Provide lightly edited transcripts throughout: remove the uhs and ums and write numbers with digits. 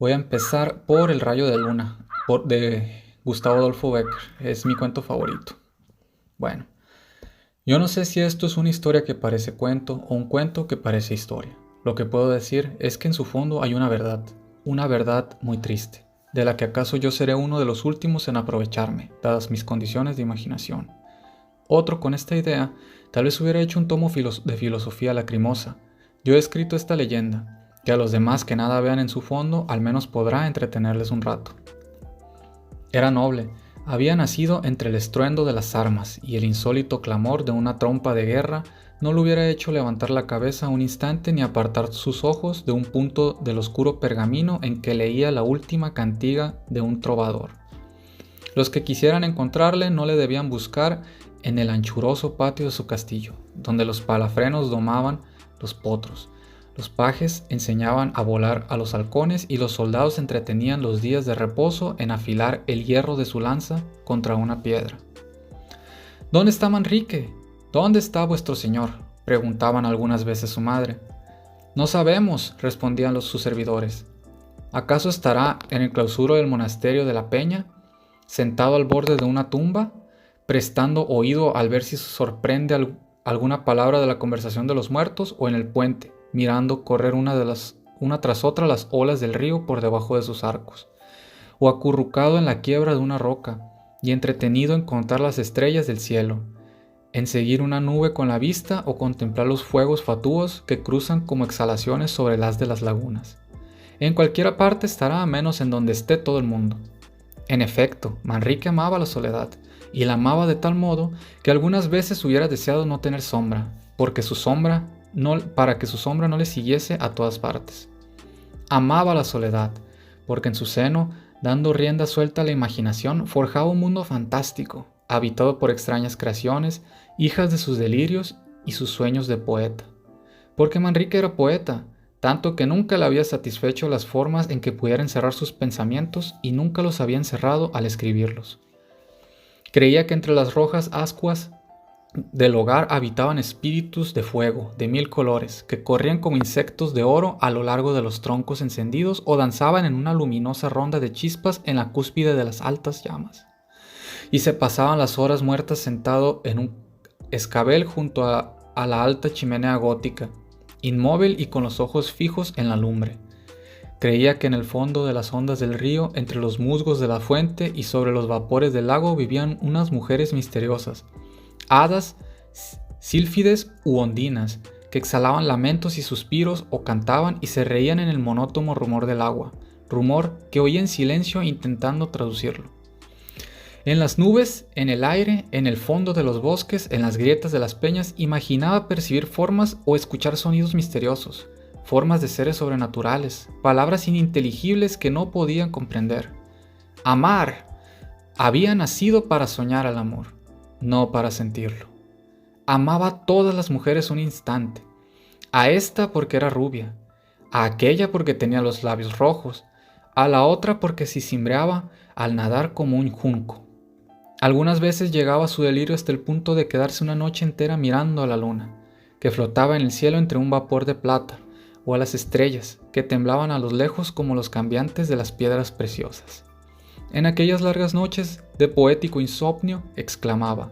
Voy a empezar por El rayo de luna, de Gustavo Adolfo Bécquer. Es mi cuento favorito. Bueno, yo no sé si esto es una historia que parece cuento o un cuento que parece historia. Lo que puedo decir es que en su fondo hay una verdad muy triste, de la que acaso yo seré uno de los últimos en aprovecharme, dadas mis condiciones de imaginación. Otro con esta idea tal vez hubiera hecho un tomo de filosofía lacrimosa. Yo he escrito esta leyenda, que a los demás que nada vean en su fondo al menos podrá entretenerles un rato. Era noble, había nacido entre el estruendo de las armas y el insólito clamor de una trompa de guerra no le hubiera hecho levantar la cabeza un instante ni apartar sus ojos de un punto del oscuro pergamino en que leía la última cantiga de un trovador. Los que quisieran encontrarle no le debían buscar en el anchuroso patio de su castillo, donde los palafrenos domaban los potros. Los pajes enseñaban a volar a los halcones y los soldados entretenían los días de reposo en afilar el hierro de su lanza contra una piedra. ¿Dónde está Manrique? ¿Dónde está vuestro señor?, preguntaban algunas veces su madre. No sabemos, respondían sus servidores. ¿Acaso estará en el clausuro del monasterio de la Peña, sentado al borde de una tumba, prestando oído al ver si sorprende alguna palabra de la conversación de los muertos, o en el puente, mirando correr una tras otra las olas del río por debajo de sus arcos, o acurrucado en la quiebra de una roca y entretenido en contar las estrellas del cielo, en seguir una nube con la vista o contemplar los fuegos fatuos que cruzan como exhalaciones sobre el haz de las lagunas? En cualquiera parte estará, a menos en donde esté todo el mundo. En efecto, Manrique amaba la soledad, y la amaba de tal modo que algunas veces hubiera deseado no tener sombra, para que su sombra no le siguiese a todas partes. Amaba la soledad, porque en su seno, dando rienda suelta a la imaginación, forjaba un mundo fantástico, habitado por extrañas creaciones, hijas de sus delirios y sus sueños de poeta. Porque Manrique era poeta, tanto que nunca le había satisfecho las formas en que pudiera encerrar sus pensamientos y nunca los había encerrado al escribirlos. Creía que entre las rojas ascuas del hogar habitaban espíritus de fuego, de 1000 colores, que corrían como insectos de oro a lo largo de los troncos encendidos o danzaban en una luminosa ronda de chispas en la cúspide de las altas llamas. Y se pasaban las horas muertas sentado en un escabel junto a la alta chimenea gótica, inmóvil y con los ojos fijos en la lumbre. Creía que en el fondo de las ondas del río, entre los musgos de la fuente y sobre los vapores del lago vivían unas mujeres misteriosas, hadas, sílfides u ondinas, que exhalaban lamentos y suspiros o cantaban y se reían en el monótono rumor del agua, rumor que oía en silencio intentando traducirlo. En las nubes, en el aire, en el fondo de los bosques, en las grietas de las peñas, imaginaba percibir formas o escuchar sonidos misteriosos, formas de seres sobrenaturales, palabras ininteligibles que no podían comprender. Amar. Había nacido para soñar al amor, no para sentirlo. Amaba a todas las mujeres un instante, a esta porque era rubia, a aquella porque tenía los labios rojos, a la otra porque se cimbreaba al nadar como un junco. Algunas veces llegaba su delirio hasta el punto de quedarse una noche entera mirando a la luna, que flotaba en el cielo entre un vapor de plata, o a las estrellas, que temblaban a lo lejos como los cambiantes de las piedras preciosas. En aquellas largas noches de poético insomnio, exclamaba: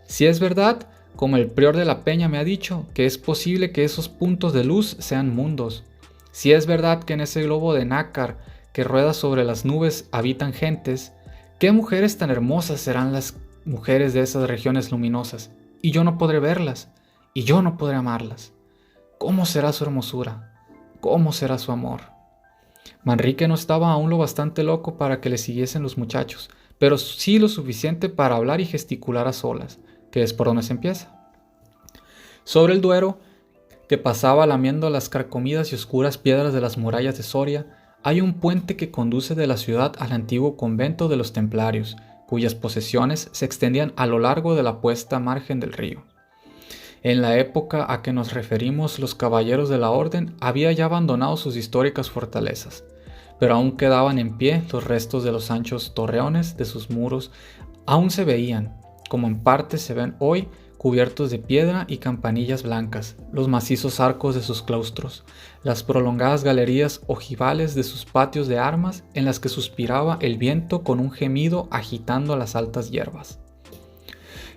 si es verdad, como el prior de la Peña me ha dicho, que es posible que esos puntos de luz sean mundos, si es verdad que en ese globo de nácar que rueda sobre las nubes habitan gentes, ¿qué mujeres tan hermosas serán las mujeres de esas regiones luminosas? Y yo no podré verlas, y yo no podré amarlas. ¿Cómo será su hermosura? ¿Cómo será su amor? Manrique no estaba aún lo bastante loco para que le siguiesen los muchachos, pero sí lo suficiente para hablar y gesticular a solas, que es por donde se empieza. Sobre el Duero, que pasaba lamiendo las carcomidas y oscuras piedras de las murallas de Soria, hay un puente que conduce de la ciudad al antiguo convento de los templarios, cuyas posesiones se extendían a lo largo de la puesta margen del río. En la época a que nos referimos, los caballeros de la orden habían ya abandonado sus históricas fortalezas, pero aún quedaban en pie los restos de los anchos torreones de sus muros, aún se veían, como en parte se ven hoy, cubiertos de piedra y campanillas blancas, los macizos arcos de sus claustros, las prolongadas galerías ojivales de sus patios de armas en las que suspiraba el viento con un gemido agitando las altas hierbas.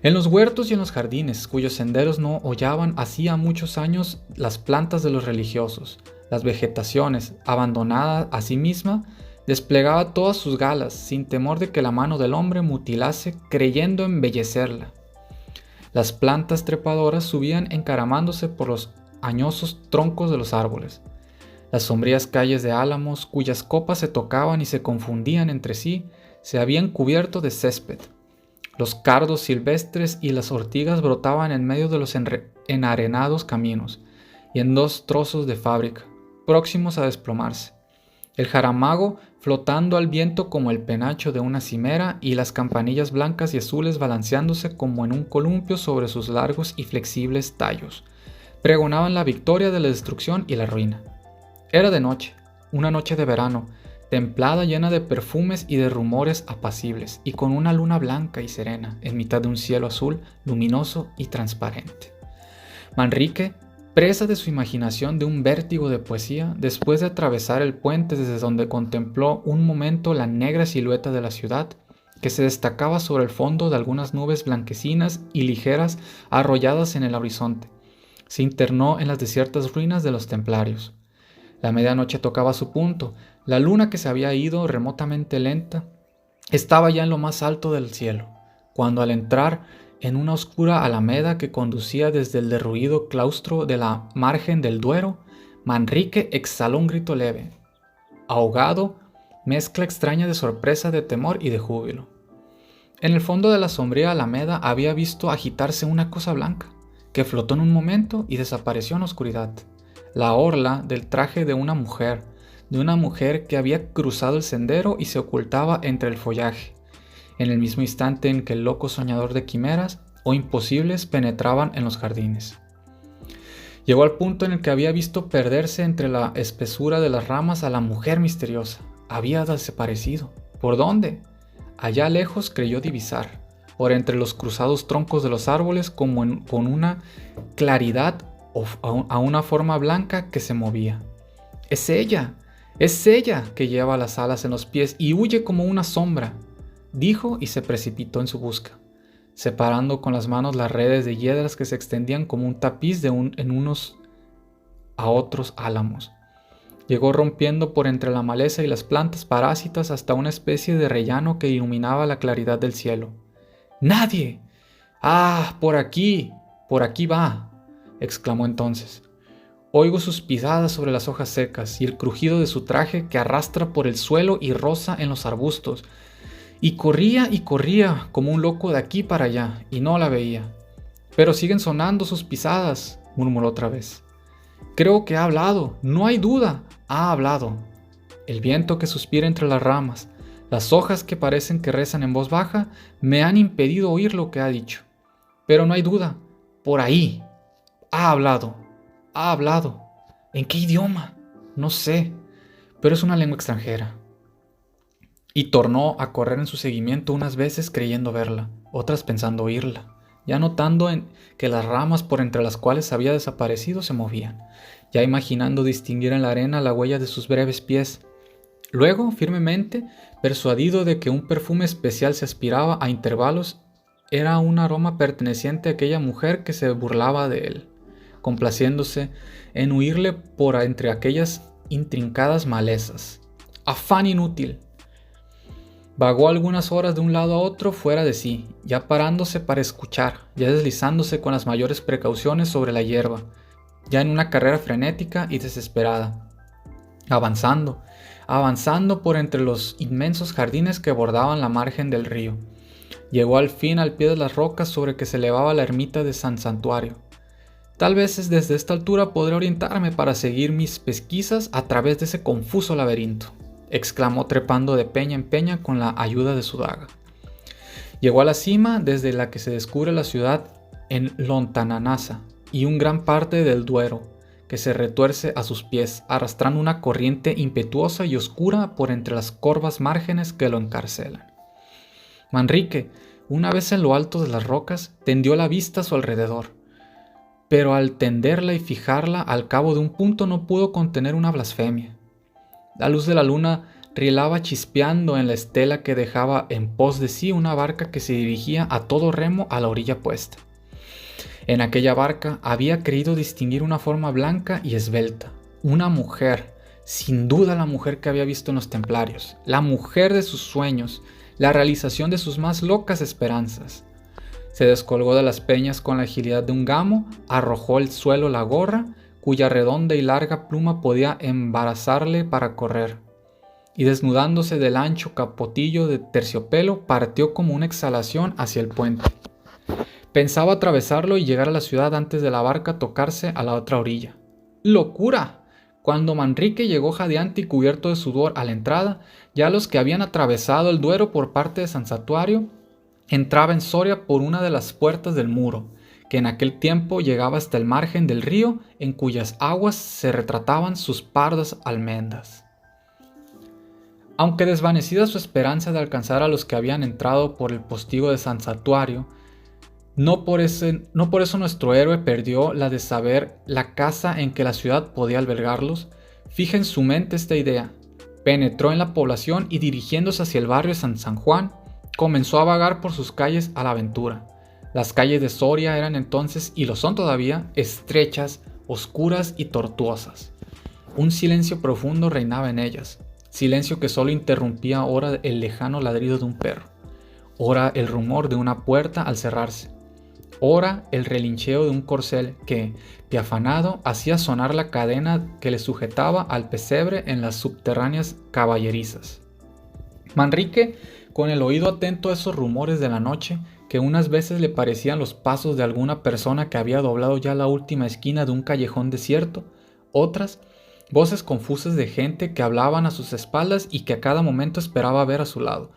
En los huertos y en los jardines, cuyos senderos no hollaban hacía muchos años las plantas de los religiosos, las vegetaciones, abandonada a sí misma, desplegaba todas sus galas, sin temor de que la mano del hombre mutilase, creyendo embellecerla. Las plantas trepadoras subían encaramándose por los añosos troncos de los árboles. Las sombrías calles de álamos, cuyas copas se tocaban y se confundían entre sí, se habían cubierto de césped. Los cardos silvestres y las ortigas brotaban en medio de los enarenados caminos, y en dos trozos de fábrica, próximos a desplomarse. El jaramago flotando al viento como el penacho de una cimera y las campanillas blancas y azules balanceándose como en un columpio sobre sus largos y flexibles tallos, pregonaban la victoria de la destrucción y la ruina. Era de noche, una noche de verano, templada, llena de perfumes y de rumores apacibles, y con una luna blanca y serena en mitad de un cielo azul, luminoso y transparente. Manrique, presa de su imaginación de un vértigo de poesía, después de atravesar el puente desde donde contempló un momento la negra silueta de la ciudad, que se destacaba sobre el fondo de algunas nubes blanquecinas y ligeras arrolladas en el horizonte, se internó en las desiertas ruinas de los templarios. La medianoche tocaba su punto. La luna, que se había ido remotamente lenta, estaba ya en lo más alto del cielo, cuando al entrar en una oscura alameda que conducía desde el derruido claustro de la margen del Duero, Manrique exhaló un grito leve, ahogado, mezcla extraña de sorpresa, de temor y de júbilo. En el fondo de la sombría alameda había visto agitarse una cosa blanca, que flotó en un momento y desapareció en la oscuridad. La orla del traje de una mujer que había cruzado el sendero y se ocultaba entre el follaje, en el mismo instante en que el loco soñador de quimeras o imposibles penetraban en los jardines. Llegó al punto en el que había visto perderse entre la espesura de las ramas a la mujer misteriosa. Había desaparecido. ¿Por dónde? Allá lejos creyó divisar, por entre los cruzados troncos de los árboles, con una claridad a una forma blanca que se movía. Es ella que lleva las alas en los pies y huye como una sombra, dijo, y se precipitó en su busca, separando con las manos las redes de hiedras que se extendían como un tapiz en unos a otros álamos. Llegó rompiendo por entre la maleza y las plantas parásitas hasta una especie de rellano que iluminaba la claridad del cielo. ¡Nadie! ¡Ah, por aquí va!, exclamó entonces. Oigo sus pisadas sobre las hojas secas y el crujido de su traje que arrastra por el suelo y roza en los arbustos. Y corría como un loco de aquí para allá, y no la veía. Pero siguen sonando sus pisadas, murmuró otra vez. Creo que ha hablado, no hay duda, ha hablado. El viento que suspira entre las ramas, las hojas que parecen que rezan en voz baja, me han impedido oír lo que ha dicho. Pero no hay duda, por ahí. Ha hablado. ¿En qué idioma? No sé, pero es una lengua extranjera. Y tornó a correr en su seguimiento unas veces creyendo verla, otras pensando oírla, ya notando que las ramas por entre las cuales había desaparecido se movían, ya imaginando distinguir en la arena la huella de sus breves pies. Luego, firmemente, persuadido de que un perfume especial se aspiraba a intervalos, era un aroma perteneciente a aquella mujer que se burlaba de él, complaciéndose en huirle por entre aquellas intrincadas malezas. Afán inútil. Vagó algunas horas de un lado a otro fuera de sí, ya parándose para escuchar, ya deslizándose con las mayores precauciones sobre la hierba, ya en una carrera frenética y desesperada, avanzando por entre los inmensos jardines que bordaban la margen del río. Llegó al fin al pie de las rocas sobre que se elevaba la ermita de San Santuario. Tal vez desde esta altura podré orientarme para seguir mis pesquisas a través de ese confuso laberinto, exclamó trepando de peña en peña con la ayuda de su daga. Llegó a la cima desde la que se descubre la ciudad en Lontananasa y un gran parte del Duero, que se retuerce a sus pies, arrastrando una corriente impetuosa y oscura por entre las corvas márgenes que lo encarcelan. Manrique, Una vez en lo alto de las rocas, tendió la vista a su alrededor, pero al tenderla y fijarla al cabo de un punto no pudo contener una blasfemia. La luz de la luna rielaba chispeando en la estela que dejaba en pos de sí una barca que se dirigía a todo remo a la orilla opuesta. En aquella barca había creído distinguir una forma blanca y esbelta, una mujer, sin duda la mujer que había visto en los templarios, la mujer de sus sueños, la realización de sus más locas esperanzas. Se descolgó de las peñas con la agilidad de un gamo, arrojó al suelo la gorra, cuya redonda y larga pluma podía embarazarle para correr, y desnudándose del ancho capotillo de terciopelo, partió como una exhalación hacia el puente. Pensaba atravesarlo y llegar a la ciudad antes de la barca tocarse a la otra orilla. ¡Locura! Cuando Manrique llegó jadeante y cubierto de sudor a la entrada, ya los que habían atravesado el Duero por parte de San Satuario entraba en Soria por una de las puertas del muro, que en aquel tiempo llegaba hasta el margen del río, en cuyas aguas se retrataban sus pardas almendras. Aunque desvanecida su esperanza de alcanzar a los que habían entrado por el postigo de San Satuario, no por eso nuestro héroe perdió la de saber la casa en que la ciudad podía albergarlos. Fija en su mente esta idea. Penetró en la población y dirigiéndose hacia el barrio San Juan, comenzó a vagar por sus calles a la aventura. Las calles de Soria eran entonces, y lo son todavía, estrechas, oscuras y tortuosas. Un silencio profundo reinaba en ellas, silencio que solo interrumpía ora el lejano ladrido de un perro, ora el rumor de una puerta al cerrarse, ora el relincheo de un corcel que, afanado, hacía sonar la cadena que le sujetaba al pesebre en las subterráneas caballerizas. Manrique, con el oído atento a esos rumores de la noche, que unas veces le parecían los pasos de alguna persona que había doblado ya la última esquina de un callejón desierto, otras, voces confusas de gente que hablaban a sus espaldas y que a cada momento esperaba ver a su lado.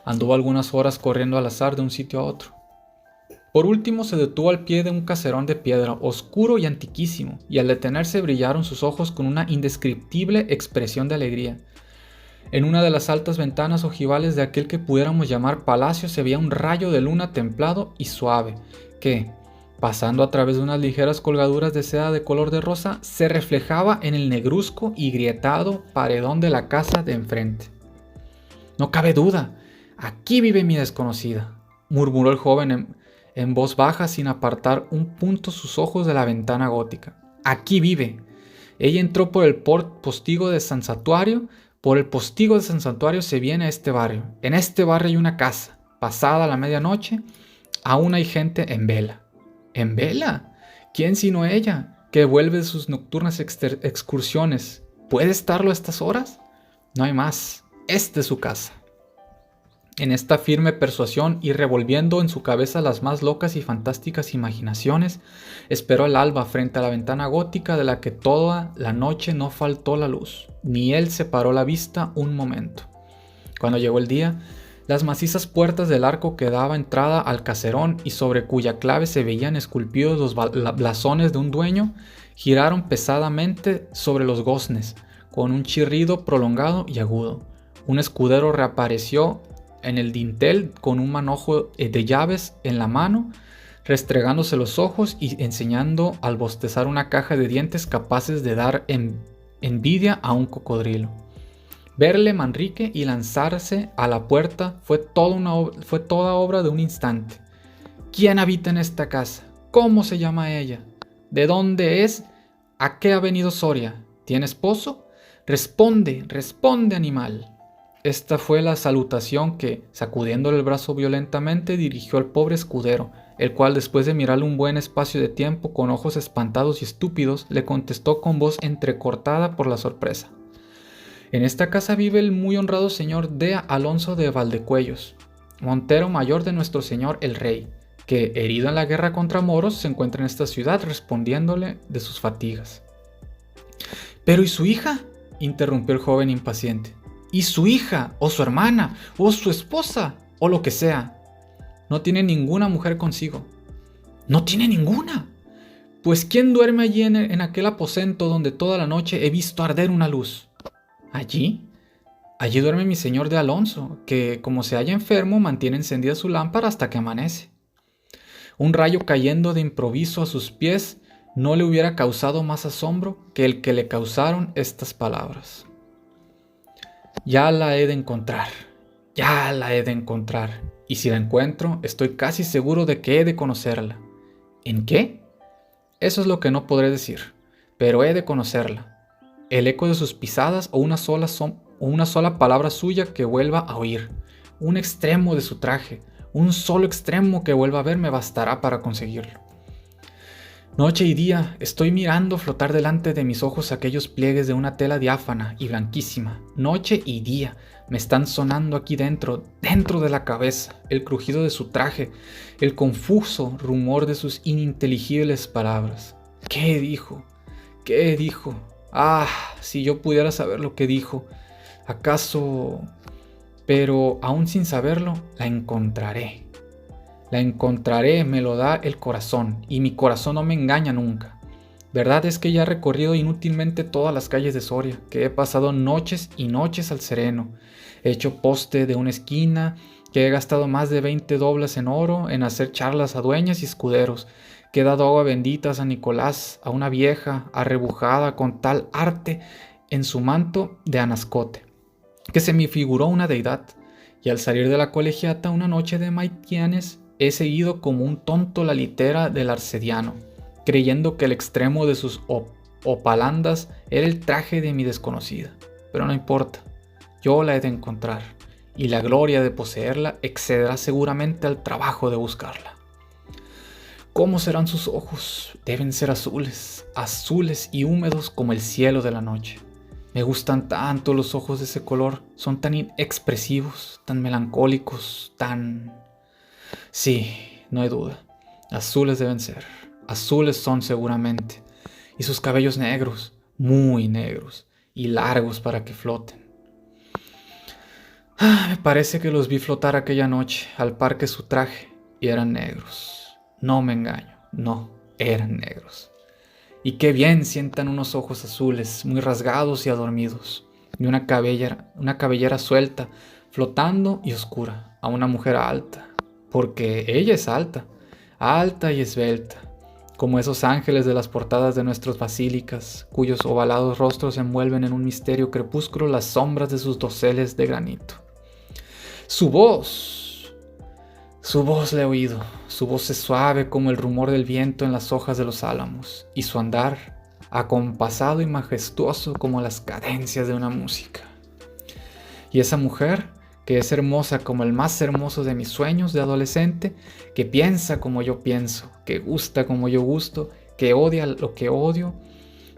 Anduvo algunas horas corriendo al azar de un sitio a otro. Por último se detuvo al pie de un caserón de piedra, oscuro y antiquísimo, y al detenerse brillaron sus ojos con una indescriptible expresión de alegría. En una de las altas ventanas ojivales de aquel que pudiéramos llamar palacio se veía un rayo de luna templado y suave, que, pasando a través de unas ligeras colgaduras de seda de color de rosa, se reflejaba en el negruzco y grietado paredón de la casa de enfrente. «No cabe duda, aquí vive mi desconocida», murmuró el joven en voz baja sin apartar un punto sus ojos de la ventana gótica. «Aquí vive». Ella entró por el postigo de San Satuario. Por el postigo de San Satuario se viene a este barrio. En este barrio hay una casa. Pasada la medianoche, aún hay gente en vela. ¿En vela? ¿Quién sino ella, que vuelve de sus nocturnas excursiones? ¿Puede estarlo a estas horas? No hay más. Esta es su casa. En esta firme persuasión y revolviendo en su cabeza las más locas y fantásticas imaginaciones, esperó el alba frente a la ventana gótica de la que toda la noche no faltó la luz, ni él separó la vista un momento. Cuando llegó el día, las macizas puertas del arco que daba entrada al caserón y sobre cuya clave se veían esculpidos los blasones de un dueño, giraron pesadamente sobre los goznes, con un chirrido prolongado y agudo. Un escudero reapareció en el dintel con un manojo de llaves en la mano, restregándose los ojos y enseñando al bostezar una caja de dientes capaces de dar envidia a un cocodrilo. Verle Manrique y lanzarse a la puerta fue toda obra de un instante. ¿Quién habita en esta casa? ¿Cómo se llama ella? ¿De dónde es? ¿A qué ha venido Soria? ¿Tiene esposo? Responde, responde, animal. Esta fue la salutación que, sacudiéndole el brazo violentamente, dirigió al pobre escudero, el cual, después de mirarle un buen espacio de tiempo con ojos espantados y estúpidos, le contestó con voz entrecortada por la sorpresa. En esta casa vive el muy honrado señor D. Alonso de Valdecuellos, montero mayor de nuestro señor el rey, que, herido en la guerra contra moros, se encuentra en esta ciudad respondiéndole de sus fatigas. «¿Pero y su hija?», interrumpió el joven impaciente. «¿Y su hija, o su hermana, o su esposa, o lo que sea?». «No tiene ninguna mujer consigo». «¿No tiene ninguna? Pues ¿quién duerme allí en aquel aposento donde toda la noche he visto arder una luz?». «¿Allí? Allí duerme mi señor de Alonso, que, como se halla enfermo, mantiene encendida su lámpara hasta que amanece. Un rayo cayendo de improviso a sus pies no le hubiera causado más asombro que el que le causaron estas palabras. Ya la he de encontrar, ya la he de encontrar, y si la encuentro, estoy casi seguro de que he de conocerla. ¿En qué? Eso es lo que no podré decir, pero he de conocerla. El eco de sus pisadas o una sola palabra suya que vuelva a oír, un extremo de su traje, un solo extremo que vuelva a ver me bastará para conseguirlo. Noche y día estoy mirando flotar delante de mis ojos aquellos pliegues de una tela diáfana y blanquísima. Noche y día me están sonando aquí dentro de la cabeza, el crujido de su traje, el confuso rumor de sus ininteligibles palabras. ¿Qué dijo? ¿Qué dijo? Ah, si yo pudiera saber lo que dijo. ¿Acaso? Pero aún sin saberlo, la encontraré. La encontraré, me lo da el corazón, y mi corazón no me engaña nunca. Verdad es que ya he recorrido inútilmente todas las calles de Soria, que he pasado noches y noches al sereno, he hecho poste de una esquina, que he gastado más de 20 doblas en oro en hacer charlas a dueñas y escuderos, que he dado agua bendita a San Nicolás, a una vieja arrebujada con tal arte en su manto de anascote, que se me figuró una deidad, y al salir de la colegiata una noche de maitianes, he seguido como un tonto la litera del arcediano, creyendo que el extremo de sus opalandas era el traje de mi desconocida. Pero no importa, yo la he de encontrar, y la gloria de poseerla excederá seguramente al trabajo de buscarla. ¿Cómo serán sus ojos? Deben ser azules, azules y húmedos como el cielo de la noche. Me gustan tanto los ojos de ese color, son tan expresivos, tan melancólicos, tan... Sí, no hay duda. Azules deben ser. Azules son seguramente. Y sus cabellos negros, muy negros, y largos para que floten. Me parece que los vi flotar aquella noche al par que su traje, y eran negros. No me engaño, no, eran negros. Y qué bien sientan unos ojos azules, muy rasgados y adormidos, y una cabellera suelta, flotando y oscura, a una mujer alta. Porque ella es alta, alta y esbelta, como esos ángeles de las portadas de nuestras basílicas, cuyos ovalados rostros envuelven en un misterio crepúsculo las sombras de sus doseles de granito. Su voz le he oído, su voz es suave como el rumor del viento en las hojas de los álamos, y su andar, acompasado y majestuoso como las cadencias de una música. Y esa mujer, que es hermosa como el más hermoso de mis sueños de adolescente, que piensa como yo pienso, que gusta como yo gusto, que odia lo que odio,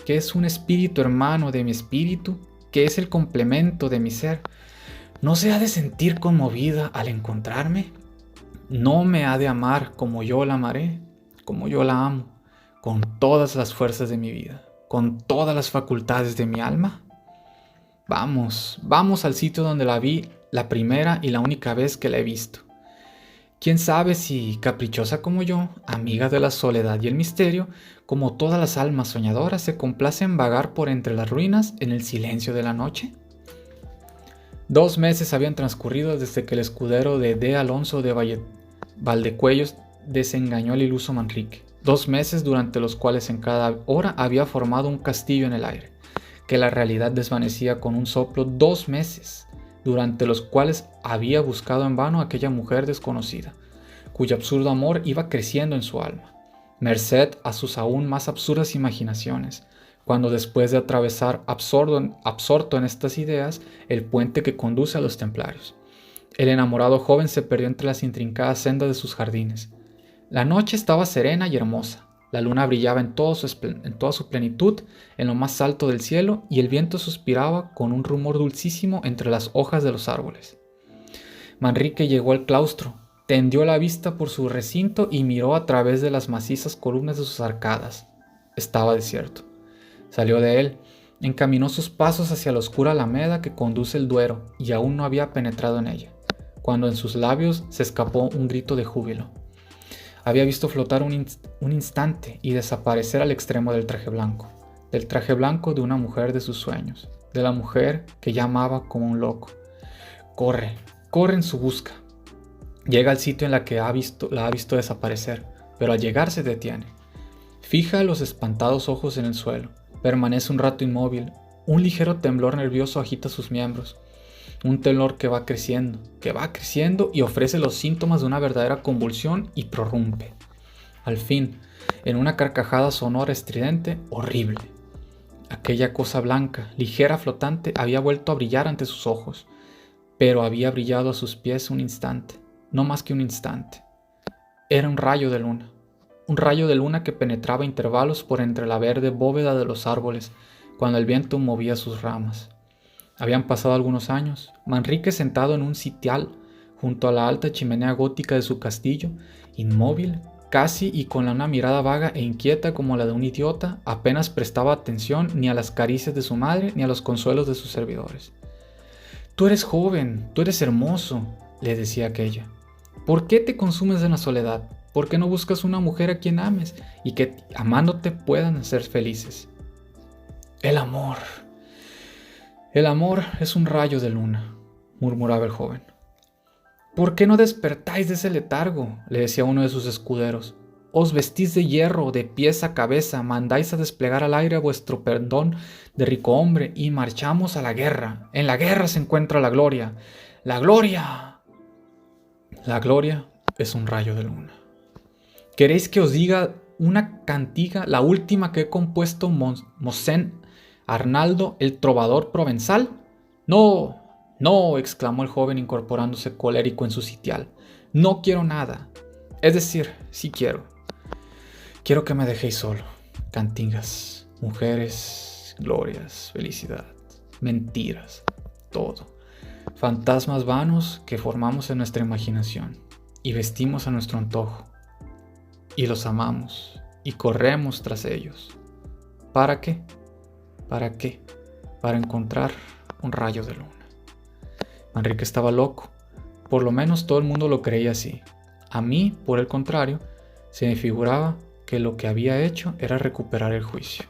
que es un espíritu hermano de mi espíritu, que es el complemento de mi ser, ¿no se ha de sentir conmovida al encontrarme? ¿No me ha de amar como yo la amaré, como yo la amo, con todas las fuerzas de mi vida, con todas las facultades de mi alma? Vamos al sitio donde la vi la primera y la única vez que la he visto. Quién sabe si, caprichosa como yo, amiga de la soledad y el misterio, como todas las almas soñadoras, se complace en vagar por entre las ruinas en el silencio de la noche. 2 meses habían transcurrido desde que el escudero de D. Alonso de Valdecuellos desengañó al iluso Manrique. 2 meses durante los cuales en cada hora había formado un castillo en el aire, que la realidad desvanecía con un soplo. 2 meses durante los cuales había buscado en vano a aquella mujer desconocida, cuyo absurdo amor iba creciendo en su alma, merced a sus aún más absurdas imaginaciones, cuando después de atravesar absorto en estas ideas el puente que conduce a los templarios, el enamorado joven se perdió entre las intrincadas sendas de sus jardines. La noche estaba serena y hermosa. La luna brillaba en toda su plenitud en lo más alto del cielo, y el viento suspiraba con un rumor dulcísimo entre las hojas de los árboles. Manrique llegó al claustro, tendió la vista por su recinto y miró a través de las macizas columnas de sus arcadas. Estaba desierto. Salió de él, encaminó sus pasos hacia la oscura alameda que conduce al Duero, y aún no había penetrado en ella, cuando en sus labios se escapó un grito de júbilo. Había visto flotar un instante y desaparecer al extremo del traje blanco de una mujer de sus sueños, de la mujer que ya amaba como un loco, corre en su busca. Llega al sitio en la que la ha visto desaparecer, pero al llegar se detiene. Fija los espantados ojos en el suelo, permanece un rato inmóvil, un ligero temblor nervioso agita sus miembros, un temblor que va creciendo y ofrece los síntomas de una verdadera convulsión y prorrumpe. Al fin, en una carcajada sonora estridente, horrible. Aquella cosa blanca, ligera, flotante, había vuelto a brillar ante sus ojos, pero había brillado a sus pies un instante, no más que un instante. Era un rayo de luna que penetraba a intervalos por entre la verde bóveda de los árboles, cuando el viento movía sus ramas. Habían pasado algunos años. Manrique, sentado en un sitial junto a la alta chimenea gótica de su castillo, inmóvil, casi y con una mirada vaga e inquieta como la de un idiota, apenas prestaba atención ni a las caricias de su madre ni a los consuelos de sus servidores. «Tú eres joven, tú eres hermoso», le decía aquella. «¿Por qué te consumes en la soledad? ¿Por qué no buscas una mujer a quien ames y que, amándote, puedan ser felices?» El amor es un rayo de luna», murmuraba el joven. «¿Por qué no despertáis de ese letargo?», le decía uno de sus escuderos. «Os vestís de hierro, de pies a cabeza, mandáis a desplegar al aire vuestro pendón de rico hombre y marchamos a la guerra. En la guerra se encuentra la gloria. ¡La gloria!». La gloria es un rayo de luna. ¿Queréis que os diga una cantiga, la última que he compuesto Mosén Arnaldo, el trovador provenzal? «No, no», exclamó el joven incorporándose colérico en su sitial. «No quiero nada. Es decir, sí quiero. Quiero que me dejéis solo. Cantigas, mujeres, glorias, felicidad, mentiras, todo. Fantasmas vanos que formamos en nuestra imaginación y vestimos a nuestro antojo. Y los amamos y corremos tras ellos. ¿Para qué? ¿Para qué? Para encontrar un rayo de luna». Manrique estaba loco. Por lo menos todo el mundo lo creía así. A mí, por el contrario, se me figuraba que lo que había hecho era recuperar el juicio.